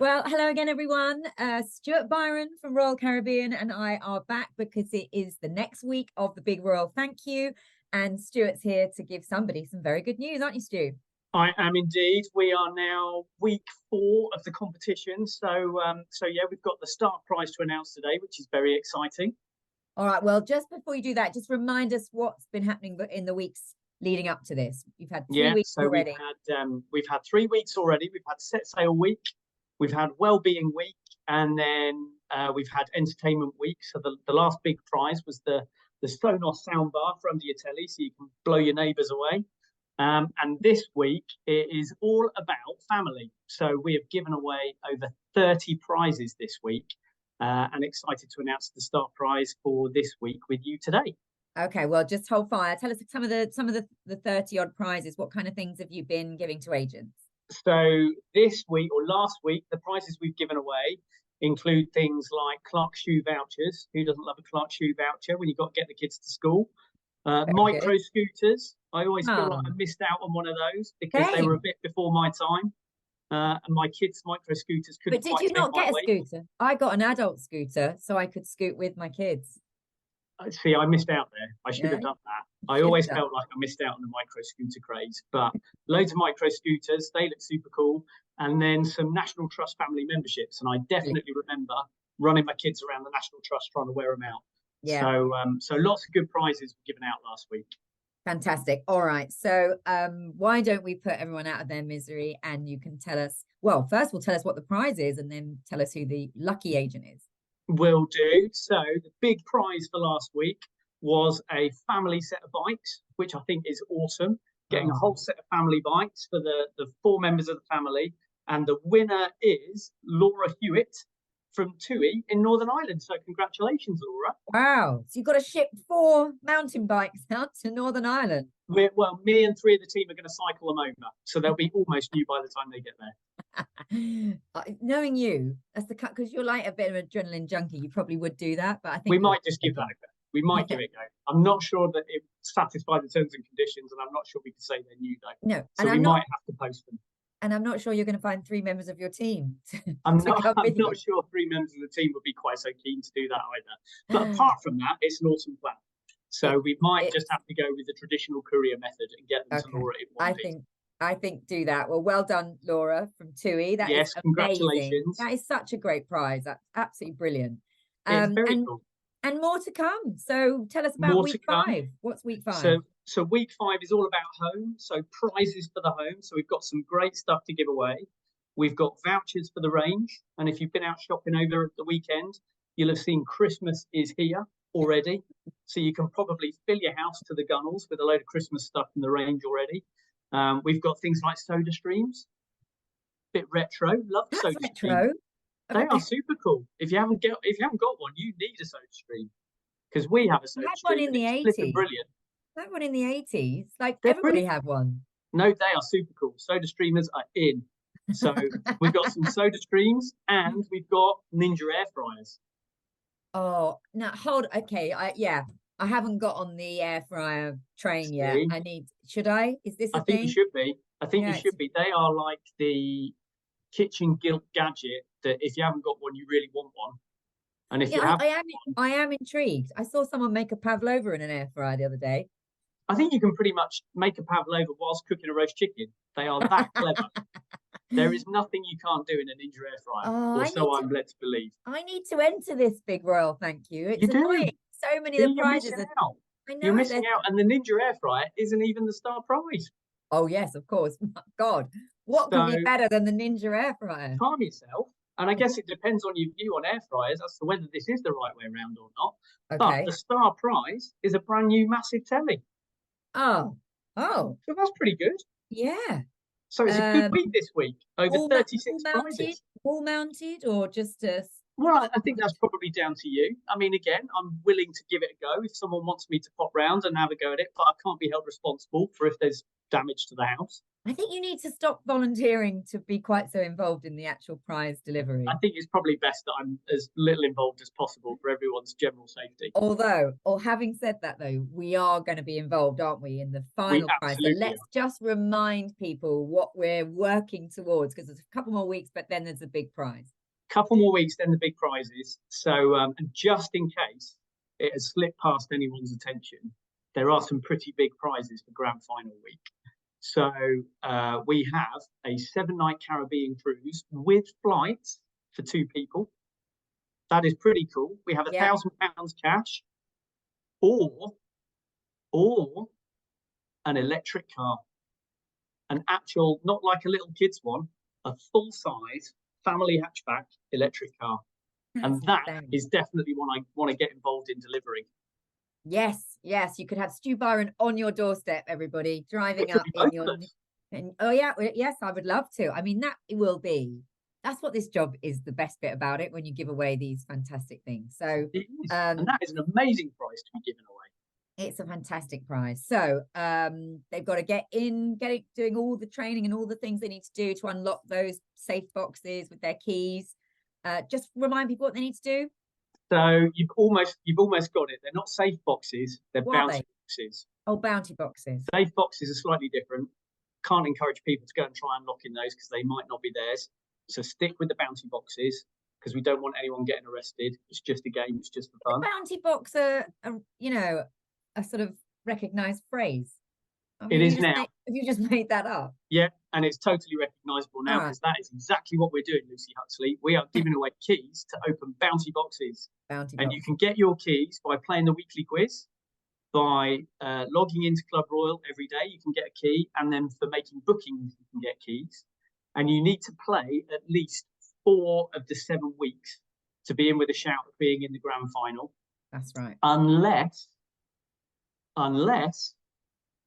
Well, hello again, everyone. Stuart, Byron from Royal Caribbean and I are back because it is the next week of the Big Royal Thank You. And Stuart's here to give somebody some very good news, aren't you, Stu? I am indeed. We are now week 4 of the competition. So yeah, we've got the start prize to announce today, which is very exciting. All right. Well, just before you do that, just remind us what's been happening in the weeks leading up to this. You've had 3 weeks So already. we've had 3 weeks already. We've had set sail week, we've had well-being week, and then we've had entertainment week. So the last big prize was the Sonos soundbar for under your telly, so you can blow your neighbours away. And this week it is all about family. So we have given away over 30 prizes this week, and excited to announce the start prize for this week with you today. Okay, well, just hold fire. Tell us some of the 30 odd prizes. What kind of things have you been giving to agents? So this week or last week, the prizes we've given away include things like Clark shoe vouchers. Who doesn't love a Clark shoe voucher when you've got to get the kids to school? Very Micro good. scooters. I always feel like Oh, I missed out on one of those because they were a same. bit before my time. And my kids' micro scooters But couldn't did quite you take not my get a weight. scooter? I got an adult scooter so I could scoot with my kids. See, I missed out there. I should have Yeah, done that. I should have always done. felt like I missed out on the micro scooter craze, but loads of micro scooters, they look super cool. And then some National Trust family memberships. And I definitely remember running my kids around the National Trust trying to wear them out. Yeah, So lots of good prizes were given out last week. fantastic. All right. So why don't we put everyone out of their misery and you can tell us, well, first we'll tell us what the prize is and then tell us who the lucky agent is. Will do. So the big prize for last week was a family set of bikes, which I think is awesome. Getting a whole Oh, set of family bikes for the 4 members of the family. And the winner is Laura Hewitt from Tui in Northern Ireland. So congratulations, Laura. wow. So you've got to ship 4 mountain bikes out to Northern Ireland. Well, me and 3 of the team are going to cycle them over. So they'll be almost new by the time they get there. Knowing you, that's the cut because you're like a bit of an adrenaline junkie. You probably would do that, but I We think you're might just give that joking. a go. We might give it a go. I'm not sure that it satisfies the terms and conditions, and I'm not sure we can say they're new though. No, So we might have to post them. and I'm not sure you're going to find 3 members of your team I'm to not. come I'm with not you. sure 3 members of the team would be quite so keen to do that either. But apart from that, it's an awesome plan. It, So we might just it's have to go with the traditional courier method and get them to okay. Laura in one I piece. think I think do that. Well, well done, Laura from TUI. That is Yes, amazing. congratulations. That is such a great prize. That's absolutely brilliant. It's Um, very and cool. and more to come. So tell us about More to week come. 5. What's week 5? So week 5 is all about home. So prizes for the home. So we've got some great stuff to give away. We've got vouchers for the range. And if you've been out shopping over the weekend, you'll have seen Christmas is here already. So you can probably fill your house to the gunnels with a load of Christmas stuff in the range already. We've got things like soda streams, bit retro. Love the That's soda stream. retro. They are I super cool. If you haven't got one, you need a soda stream because we have a soda had one stream in and the it's flipping 80s. brilliant. That one in the 80s. Like They're everybody brilliant. had one. No, they are super cool. Soda streamers are in. So we've got some soda streams and we've got Ninja air fryers. Oh, now hold. Okay, I haven't got on the air fryer train yet. See, Should I? Is this I a think you thing? should be. I think you Yeah, it's should be. They are like the kitchen guilt gadget that if you haven't got one, you really want one. And if yeah, you have, I am intrigued. I saw someone make a pavlova in an air fryer the other day. I think you can pretty much make a pavlova whilst cooking a roast chicken. They are that clever. There is nothing you can't do in a Ninja air fryer, Oh, or so I'm led to believe. I need to enter this big royal thank you. You It's do. annoying. So many of See, the you're prizes missing are, out. I You're know missing that. out, and the Ninja air fryer isn't even the star prize. Oh, yes, of course. God, what can So be better than the Ninja air fryer? calm yourself. And I guess it depends on your view on air fryers as to whether this is the right way around or not. But Okay. the star prize is a brand new massive telly. Oh, oh, So that's pretty good. yeah. So it's a good Um, week this week, over wall 36 mounted, prizes. wall mounted, or just a Well, I think that's probably down to you. I mean, again, I'm willing to give it a go if someone wants me to pop round and have a go at it, but I can't be held responsible for if there's damage to the house. I think you need to stop volunteering to be quite so involved in the actual prize I delivery. think it's probably best that I'm as little involved as possible for everyone's general safety. Although, or having said that though, we are going to be involved, aren't we, in the We final prize? So absolutely let's are. just remind people what we're working towards, because there's a couple more weeks, but then there's a big prize. Couple more weeks, then the big prizes. So, and just in case it has slipped past anyone's attention, there are some pretty big prizes for grand final week. So we have a 7-night Caribbean cruise with flights for 2 people. That is pretty cool. We have £1,000 cash, or an electric car, an actual, not like a little kid's one, a full size family hatchback electric car. And that is definitely one I want to get involved in delivering. Yes, you could have Stu Byron on your doorstep, everybody, driving up in your. Oh yeah, yes, I would love to. I mean, that's what this job is, the best bit about it, when you give away these fantastic things. So it is. And that is an amazing prize to be given away. It's a fantastic prize. So they've got to get it, doing all the training and all the things they need to do to unlock those safe boxes with their keys. Just remind people what they need to do. So you've almost got it. They're not safe boxes, they're bounty boxes. Oh, bounty boxes. Safe boxes are slightly different. Can't encourage people to go and try unlocking those because they might not be theirs. So stick with the bounty boxes, because we don't want anyone getting arrested. It's just a game, it's just for fun. The bounty box are a sort of recognized phrase. I mean, it is now. Have you just made that up? Yeah, and it's totally recognizable now, because that is exactly what we're doing, Lucy Huxley. We are giving away keys to open bounty boxes. And you can get your keys by playing the weekly quiz, by logging into Club Royal every day. You can get a key, and then for making bookings, you can get keys. And you need to play at least 4 of the 7 weeks to be in with a shout of being in the grand final. That's right. Unless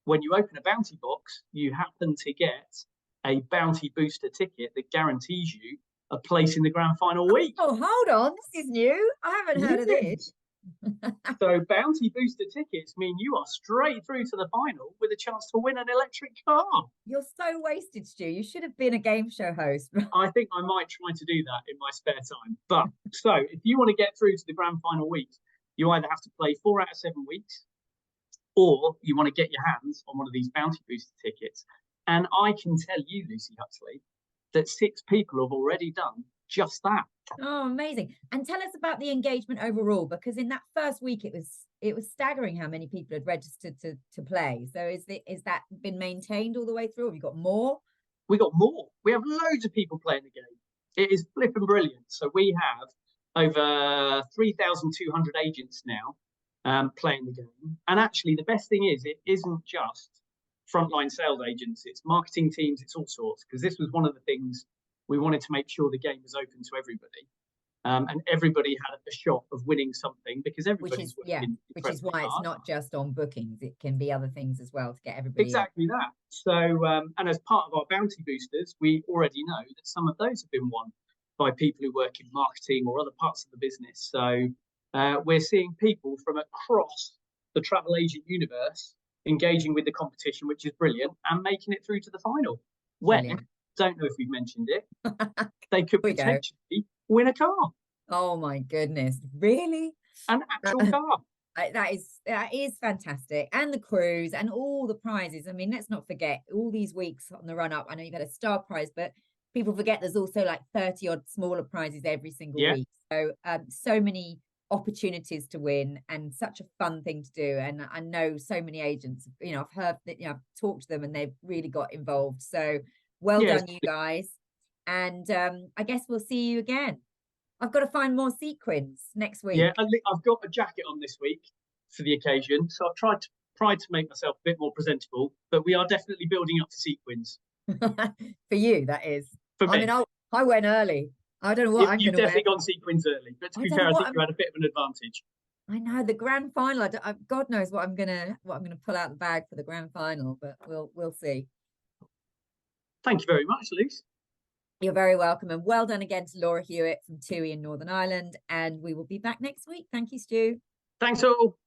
when you open a bounty box, you happen to get a bounty booster ticket that guarantees you a place in the grand final week. Oh, hold on. This is new. I haven't heard of this. So bounty booster tickets mean you are straight through to the final with a chance to win an electric car. You're so wasted, Stu. You should have been a game show host. I think I might try to do that in my spare time. But so if you want to get through to the grand final week, you either have to play 4 out of 7 weeks, or you want to get your hands on one of these bounty booster tickets. And I can tell you, Lucy Huxley, that 6 people have already done just that. Oh, amazing. And tell us about the engagement overall, because in that first week it was staggering how many people had registered to play. So is that been maintained all the way through? Have you got more? We got more. We have loads of people playing the game. It is flipping brilliant. So we have over 3,200 agents now playing the game. And actually, the best thing is, it isn't just frontline sales agents, it's marketing teams, it's all sorts, because this was one of the things we wanted to make sure the game was open to everybody. And everybody had a shot of winning something, because everybody's working. Which is why it's not just on bookings, it can be other things as well to get everybody exactly that. So and as part of our bounty boosters, we already know that some of those have been won by people who work in marketing or other parts of the business. So we're seeing people from across the travel agent universe engaging with the competition, which is brilliant, and making it through to the final. Don't know if we've mentioned it, they could potentially win a car. Oh my goodness, really? An actual car. That is fantastic. And the cruise and all the prizes. I mean, let's not forget all these weeks on the run up. I know you've had a star prize, but people forget there's also like 30 odd smaller prizes every single week. So so many opportunities to win, and such a fun thing to do. And I know so many agents, I've heard that, I've talked to them and they've really got involved. So well done, you guys. And I guess we'll see you again. I've got to find more sequins next week. Yeah, I've got a jacket on this week for the occasion, so I've tried to make myself a bit more presentable, but we are definitely building up to sequins. For you, that is. For me. I mean, I went early. I don't know what I'm going to wear. You've definitely gone sequins early, but to be fair, I think you had a bit of an advantage. I know the grand final. God knows what I'm gonna pull out the bag for the grand final, but we'll see. Thank you very much, Luce. You're very welcome, and well done again to Laura Hewitt from TUI in Northern Ireland. And we will be back next week. Thank you, Stu. Thanks all.